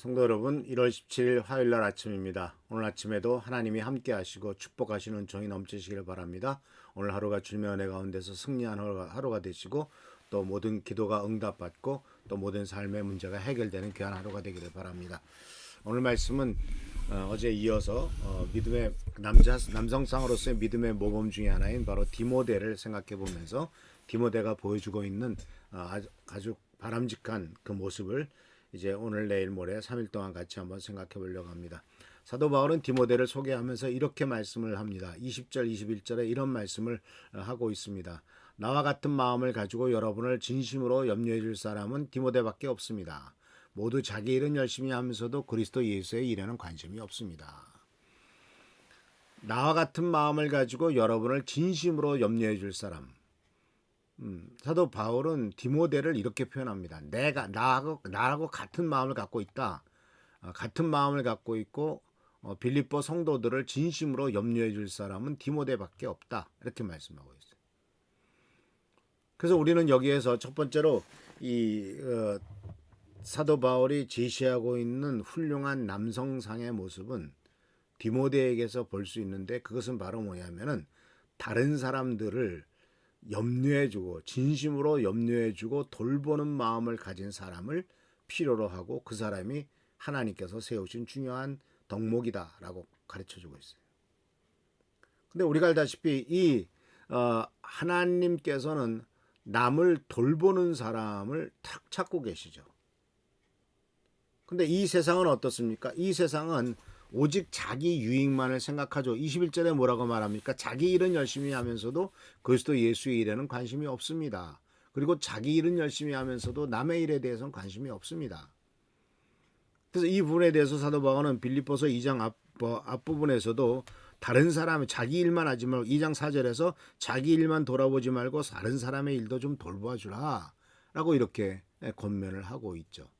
성도 여러분, 1월 17일 화요일날 아침입니다. 오늘 아침에도 하나님이 함께 하시고 축복하시는 종이 넘치시길 바랍니다. 오늘 하루가 주님의 은혜 가운데서 승리한 하루가 되시고 또 모든 기도가 응답받고 또 모든 삶의 문제가 해결되는 귀한 하루가 되기를 바랍니다. 오늘 말씀은 어제 이어서 믿음의 남성상으로서의 믿음의 모범 중에 하나인 바로 디모데를 생각해 보면서 디모데가 보여주고 있는 아주 바람직한 그 모습을 이제 오늘 내일 모레 3일 동안 같이 한번 생각해 보려고 합니다. 사도 바울은 디모데를 소개하면서 이렇게 말씀을 합니다. 20절 21절에 이런 말씀을 하고 있습니다. 나와 같은 마음을 가지고 여러분을 진심으로 염려해 줄 사람은 디모데밖에 없습니다. 모두 자기 일은 열심히 하면서도 그리스도 예수의 일에는 관심이 없습니다. 나와 같은 마음을 가지고 여러분을 진심으로 염려해 줄 사람. 사도 바울은 디모데를 이렇게 표현합니다. 내가 나하고 같은 마음을 갖고 있다. 같은 마음을 갖고 있고 빌립보 성도들을 진심으로 염려해 줄 사람은 디모데밖에 없다. 이렇게 말씀하고 있어요. 그래서 우리는 여기에서 첫 번째로 이 사도 바울이 제시하고 있는 훌륭한 남성상의 모습은 디모데에게서 볼 수 있는데, 그것은 바로 뭐냐면은 다른 사람들을 염려해주고 진심으로 염려해주고 돌보는 마음을 가진 사람을 필요로 하고 그 사람이 하나님께서 세우신 중요한 덕목이다라고 가르쳐주고 있어요. 근데 우리가 알다시피 이 하나님께서는 남을 돌보는 사람을 탁 찾고 계시죠. 근데 이 세상은 어떻습니까? 이 세상은 오직 자기 유익만을 생각하죠. 21절에 뭐라고 말합니까? 자기 일은 열심히 하면서도 그리스도 예수의 일에는 관심이 없습니다. 그리고 자기 일은 열심히 하면서도 남의 일에 대해서는 관심이 없습니다. 그래서 이 부분에 대해서 사도 바울은 빌립보서 2장 앞부분에서도 다른 사람의 자기 일만 하지 말고 2장 4절에서 자기 일만 돌아보지 말고 다른 사람의 일도 좀 돌보아 주라 라고 이렇게 권면을 하고 있죠.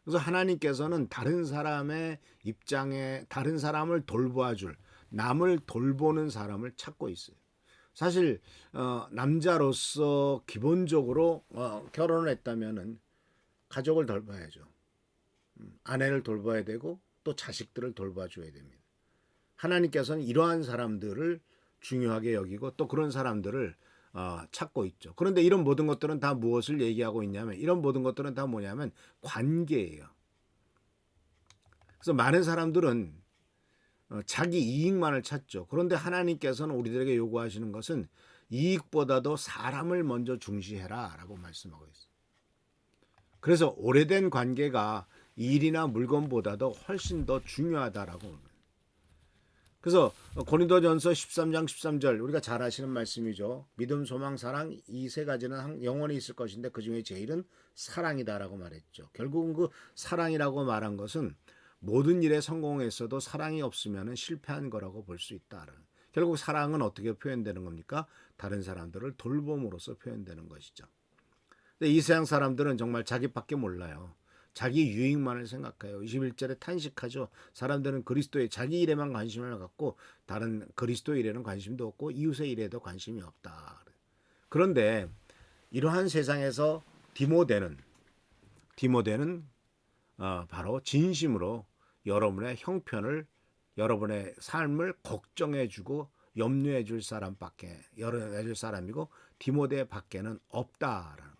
그래서 하나님께서는 다른 사람의 입장에 다른 사람을 돌보아 줄, 남을 돌보는 사람을 찾고 있어요. 사실 남자로서 기본적으로 결혼을 했다면은 가족을 돌봐야죠. 아내를 돌봐야 되고 또 자식들을 돌봐줘야 됩니다. 하나님께서는 이러한 사람들을 중요하게 여기고 또 그런 사람들을 찾고 있죠. 그런데 이런 모든 것들은 다 무엇을 얘기하고 있냐면, 이런 모든 것들은 다 뭐냐면 관계예요. 그래서 많은 사람들은 자기 이익만을 찾죠. 그런데 하나님께서는 우리들에게 요구하시는 것은 이익보다도 사람을 먼저 중시해라 라고 말씀하고 있어요. 그래서 오래된 관계가 일이나 물건보다도 훨씬 더 중요하다라고 합니다. 그래서 고린도전서 13장 13절 우리가 잘 아시는 말씀이죠. 믿음, 소망, 사랑 이 세 가지는 영원히 있을 것인데 그 중에 제일은 사랑이다라고 말했죠. 결국은 그 사랑이라고 말한 것은 모든 일에 성공했어도 사랑이 없으면 실패한 거라고 볼 수 있다. 결국 사랑은 어떻게 표현되는 겁니까? 다른 사람들을 돌봄으로써 표현되는 것이죠. 근데 이 세상 사람들은 정말 자기밖에 몰라요. 자기 유익만을 생각해요. 21절에 탄식하죠. 사람들은 그리스도의 자기 일에만 관심을 갖고 다른 그리스도 일에는 관심도 없고 이웃의 일에도 관심이 없다. 그런데 이러한 세상에서 디모데는 바로 진심으로 여러분의 형편을, 여러분의 삶을 걱정해주고 염려해줄 사람이고 디모데 밖에는 없다라는.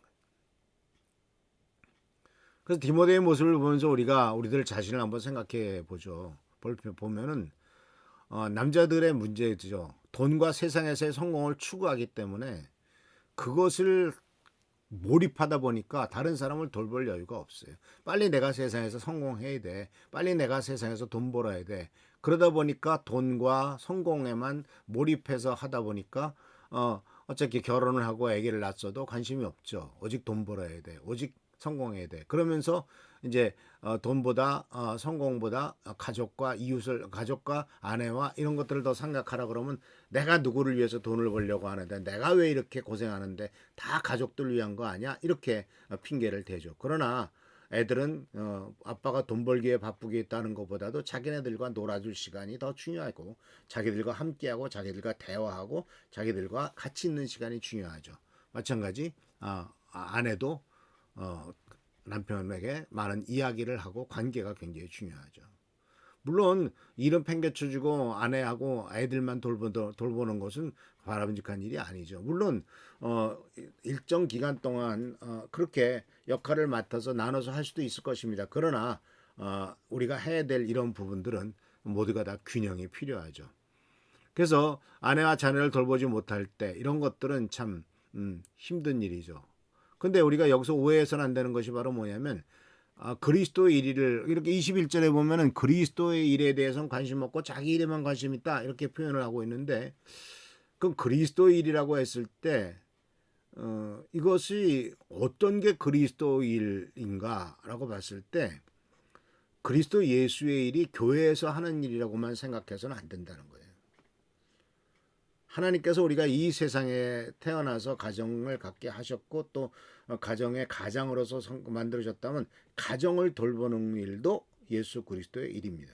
그래서 디모데의 모습을 보면서 우리들 자신을 한번 생각해 보죠. 보면은 남자들의 문제죠. 돈과 세상에서의 성공을 추구하기 때문에 그것을 몰입하다 보니까 다른 사람을 돌볼 여유가 없어요. 빨리 내가 세상에서 성공해야 돼. 빨리 내가 세상에서 돈 벌어야 돼. 그러다 보니까 돈과 성공에만 몰입해서 하다 보니까 어차피 결혼을 하고 아기를 낳았어도 관심이 없죠. 오직 돈 벌어야 돼. 오직 성공해야 돼. 그러면서 이제 돈보다 성공보다 가족과 이웃을 가족과 아내와 이런 것들을 더 생각하라 그러면 내가 누구를 위해서 돈을 벌려고 하는데 내가 왜 이렇게 고생하는데 다 가족들 위한 거 아니야? 이렇게 핑계를 대죠. 그러나 애들은 아빠가 돈 벌기에 바쁘게 있다는 것보다도 자기네들과 놀아줄 시간이 더 중요하고 자기들과 함께하고 자기들과 대화하고 자기들과 같이 있는 시간이 중요하죠. 마찬가지 아내도 남편에게 많은 이야기를 하고 관계가 굉장히 중요하죠. 물론 일은 팽개쳐주고 아내하고 아이들만 돌보는 것은 바람직한 일이 아니죠. 물론 일정 기간 동안 그렇게 역할을 맡아서 나눠서 할 수도 있을 것입니다. 그러나 우리가 해야 될 이런 부분들은 모두가 다 균형이 필요하죠. 그래서 아내와 자녀를 돌보지 못할 때 이런 것들은 참 힘든 일이죠. 근데 우리가 여기서 오해해서는 안 되는 것이 바로 뭐냐면 그리스도의 일을 이렇게 21절에 보면은 그리스도의 일에 대해서는 관심 없고 자기 일에만 관심 있다 이렇게 표현을 하고 있는데 그럼 그리스도의 일이라고 했을 때 이것이 어떤 게 그리스도 일인가라고 봤을 때 그리스도 예수의 일이 교회에서 하는 일이라고만 생각해서는 안 된다는 거예요. 하나님께서 우리가 이 세상에 태어나서 가정을 갖게 하셨고 또 가정의 가장으로서 만들어졌다면 가정을 돌보는 일도 예수 그리스도의 일입니다.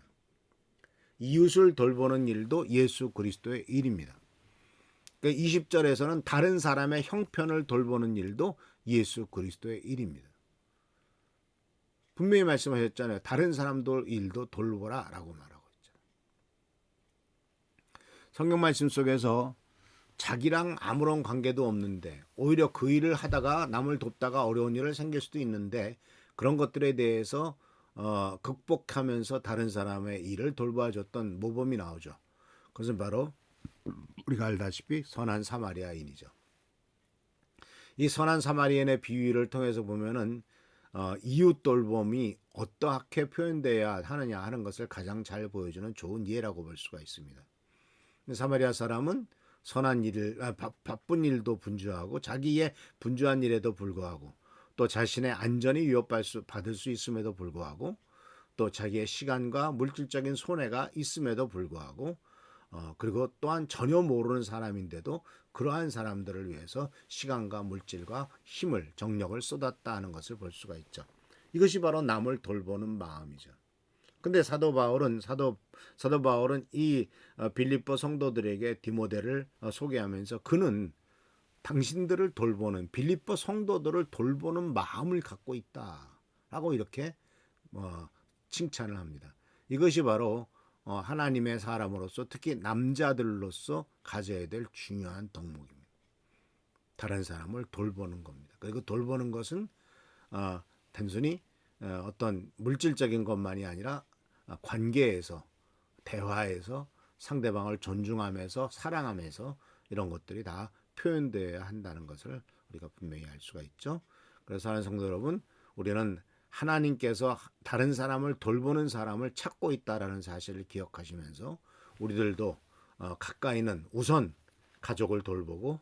이웃을 돌보는 일도 예수 그리스도의 일입니다. 그러니까 20절에서는 다른 사람의 형편을 돌보는 일도 예수 그리스도의 일입니다. 분명히 말씀하셨잖아요. 다른 사람들 일도 돌보라 라고 말하고 있잖아요. 성경 말씀 속에서 자기랑 아무런 관계도 없는데 오히려 그 일을 하다가 남을 돕다가 어려운 일을 생길 수도 있는데 그런 것들에 대해서 극복하면서 다른 사람의 일을 돌봐줬던 모범이 나오죠. 그것은 바로 우리가 알다시피 선한 사마리아인이죠. 이 선한 사마리아인의 비유를 통해서 보면은 이웃 돌봄이 어떻게 표현돼야 하느냐 하는 것을 가장 잘 보여주는 좋은 예라고 볼 수가 있습니다. 사마리아 사람은 선한 일을 바쁜 일도 분주하고 자기의 분주한 일에도 불구하고 또 자신의 안전이 위협받을 수 있음에도 불구하고 또 자기의 시간과 물질적인 손해가 있음에도 불구하고 그리고 또한 전혀 모르는 사람인데도 그러한 사람들을 위해서 시간과 물질과 힘을 정력을 쏟았다 하는 것을 볼 수가 있죠. 이것이 바로 남을 돌보는 마음이죠. 근데 사도 바울은 이 빌립보 성도들에게 디모데를 소개하면서 그는 당신들을 돌보는 빌립보 성도들을 돌보는 마음을 갖고 있다라고 이렇게 칭찬을 합니다. 이것이 바로 하나님의 사람으로서 특히 남자들로서 가져야 될 중요한 덕목입니다. 다른 사람을 돌보는 겁니다. 그리고 돌보는 것은 단순히 어떤 물질적인 것만이 아니라 관계에서 대화에서 상대방을 존중하면서 사랑하면서 이런 것들이 다 표현되어야 한다는 것을 우리가 분명히 알 수가 있죠. 그래서 사랑하는 성도 여러분, 우리는 하나님께서 다른 사람을 돌보는 사람을 찾고 있다라는 사실을 기억하시면서 우리들도 가까이는 우선 가족을 돌보고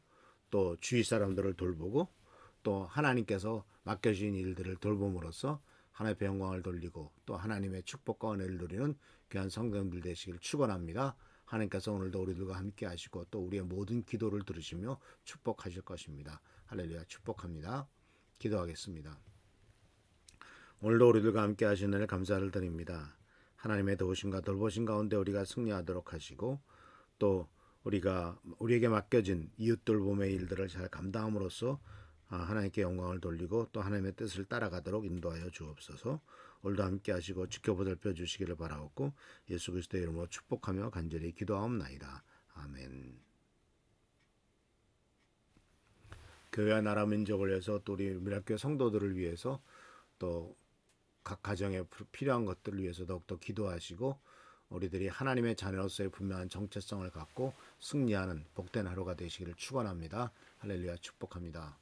또 주위 사람들을 돌보고 또 하나님께서 맡겨주신 일들을 돌봄으로써 하나님의 영광을 돌리고 또 하나님의 축복과 은혜를 누리는 귀한 성도님들 되시길 축원합니다. 하나님께서 오늘도 우리들과 함께 하시고 또 우리의 모든 기도를 들으시며 축복하실 것입니다. 할렐루야, 축복합니다. 기도하겠습니다. 오늘도 우리들과 함께 하신 은혜 감사를 드립니다. 하나님의 도우심과 돌보심 가운데 우리가 승리하도록 하시고 또 우리가 우리에게 맡겨진 이웃 돌봄의 일들을 잘 감당함으로써 하나님께 영광을 돌리고 또 하나님의 뜻을 따라가도록 인도하여 주옵소서. 오늘도 함께 하시고 지켜보살펴 주시기를 바라옵고 예수 그리스도의 이름으로 축복하며 간절히 기도하옵나이다. 아멘. 교회와 나라 민족을 위해서 또 우리 미랄교회 성도들을 위해서 또 각 가정에 필요한 것들을 위해서 더욱더 기도하시고 우리들이 하나님의 자녀로서의 분명한 정체성을 갖고 승리하는 복된 하루가 되시기를 축원합니다. 할렐루야, 축복합니다.